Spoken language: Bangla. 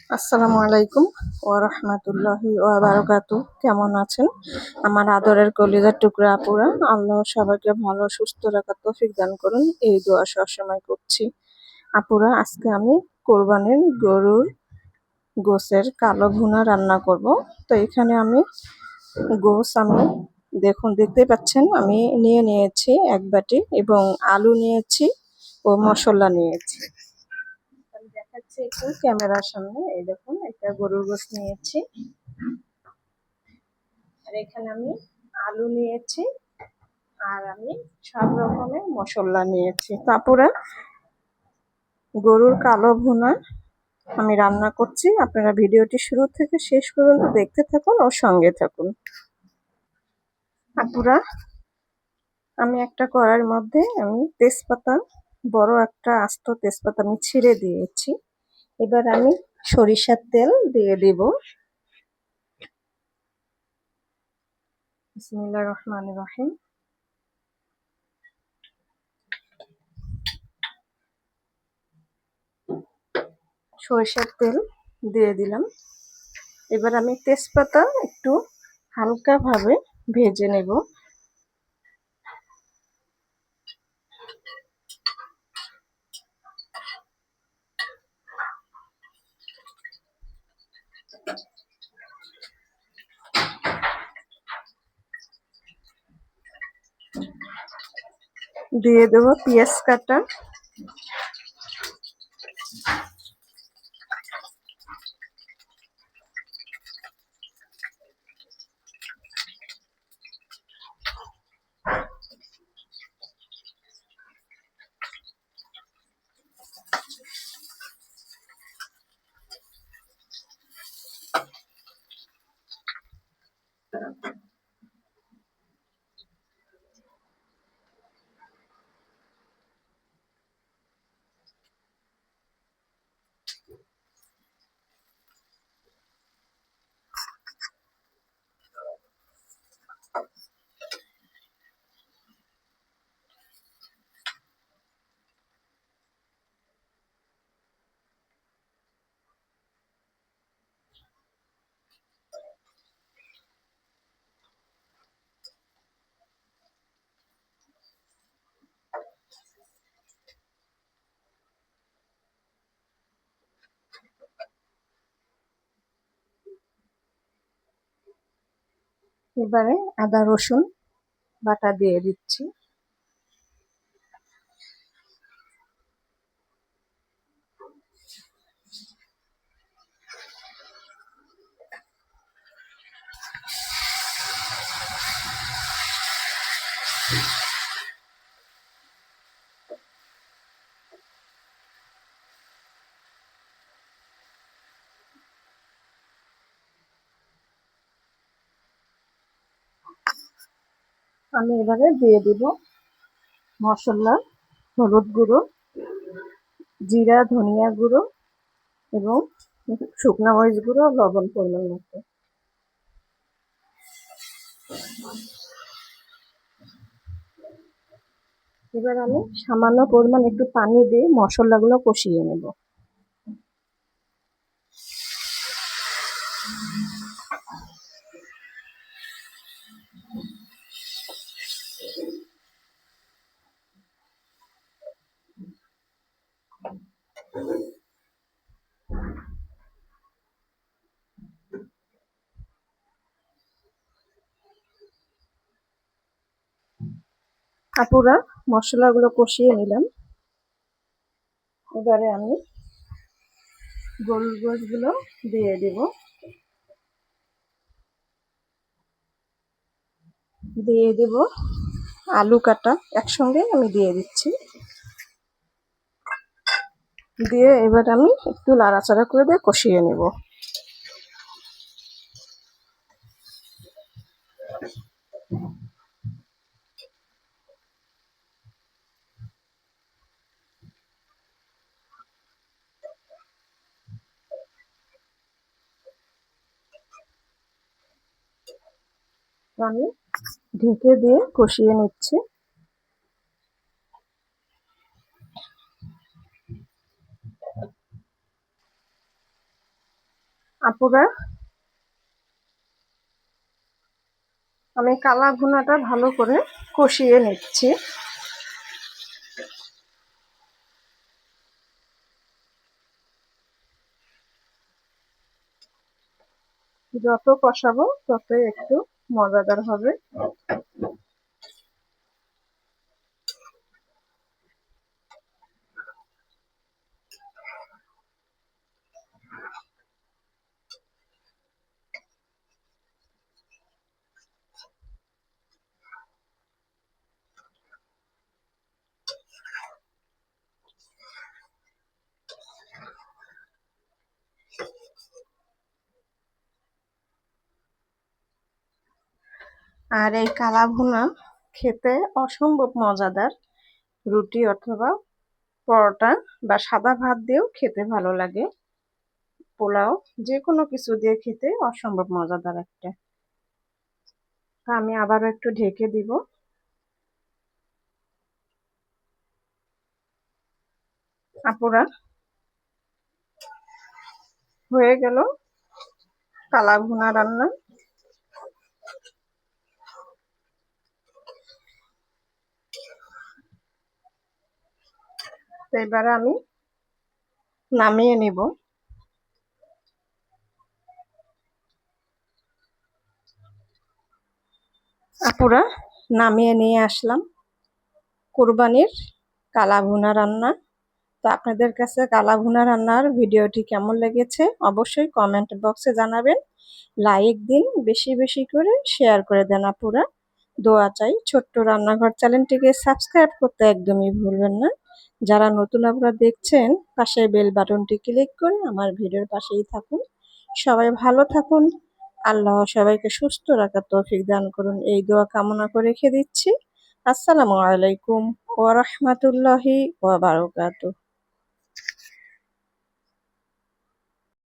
আসসালামু আলাইকুম ওয়া রাহমাতুল্লাহি ওয়া বারাকাতুহু। কেমন আছেন আমার আদরের কলিজার টুকরা আপুরা? আল্লাহ সবাইকে ভালো সুস্থ রাখার তৌফিক দান করুন, এই দোয়া সবসময় করছি। আপুরা, আজকে আমি কোরবানির গরুর গোশের কালো ভুনা রান্না করব। তো এখানে আমি দেখতেই পাচ্ছেন, আমি নিয়ে নিয়েছি এক বাটি এবং আলু নিয়েছি ও মশলা নিয়েছি। আমি দেখাচ্ছি একটু ক্যামেরার সামনে। এই দেখুন, একটা গরুর গোশত নিয়েছি, আর এখানে আমি আলু নিয়েছি, আর আমি সব রকমের মশলা নিয়েছি। তারপরে গরুর কালো ভুনা আমি রান্না করছি। আপনারা ভিডিওটি শুরু থেকে শেষ পর্যন্ত দেখতে থাকুন ও সঙ্গে থাকুন। আপুরা, আমি একটা কড়াইয়ের মধ্যে আমি তেজপাতা, বড় একটা আস্ত তেজপাতা আমি ছিঁড়ে দিয়েছি। এবার আমি সরিষার তেল দিয়ে দিব। বিসমিল্লাহির রহমানির রহিম। সরিষার তেল দিয়ে দিলাম। এবার আমি তেজপাতা একটু হালকা ভাবে ভেজে নেব। দিয়ে দেবো পেঁয়াজ কাটা, এবারে আদা রসুন বাটা দিয়ে দিচ্ছি। আমি এবারে দিয়ে দিব মশলা, হলুদ গুঁড়ো, জিরা ধনিয়া গুঁড়ো এবং শুকনো মরিচ গুঁড়ো, লবণ পরিমাণ মতো। এবার আমি সামান্য পরিমাণ একটু পানি দিয়ে মশলাগুলো কষিয়ে নেব। আপুরা, মশলাগুলো কষিয়ে নিলাম। এবারে আমি গরুর গোশগুলো দিয়ে দেব। দিয়ে দেব আলু কাটা, একসঙ্গে আমি দিয়ে দিচ্ছি। দিয়ে এবার আমি একটু নাড়াচাড়া করে দিয়ে কষিয়ে নেব। আমি ঢেকে দিয়ে কষিয়ে নিচ্ছি। আপুরা, আমি কালা ভুনাটা ভালো করে কষিয়ে নিচ্ছি। যত কষাবো ততই একটু মজাদার হবে। আর এই কালা ভুনা খেতে অসম্ভব মজাদার। রুটি অথবা পরোটা বা সাদা ভাত দিয়েও খেতে ভালো লাগে। পোলাও, যে কোনো কিছু দিয়ে খেতে অসম্ভব মজাদার একটা। তা আমি আবারও একটু ঢেকে দিব। আপুরা, হয়ে গেল কালা ভুনা রান্না। তো এবারে আমি নামিয়ে নিব। আপুরা, নামিয়ে নিয়ে আসলাম কুরবানির কালা ভুনা রান্না। তো আপনাদের কাছে কালা ভুনা রান্নার ভিডিওটি কেমন লেগেছে অবশ্যই কমেন্ট বক্সে জানাবেন। লাইক দিন, বেশি বেশি করে শেয়ার করে দেন আপুরা। দোয়া চাই। ছোট্ট রান্নাঘর চ্যানেলটিকে সাবস্ক্রাইব করতে একদমই ভুলবেন না। যারা নতুন আপুরা দেখছেন, পাশে বেল বাটনটি ক্লিক করে আমার ভিডিওর পাশেই থাকুন। সবাই ভালো থাকুন। আল্লাহ সবাইকে সুস্থ রাখার তৌফিক দান করুন, এই দোয়া কামনা করে রেখে দিচ্ছি। আসসালামু আলাইকুম ওয়া রাহমাতুল্লাহি ওয়া বারাকাতুহু।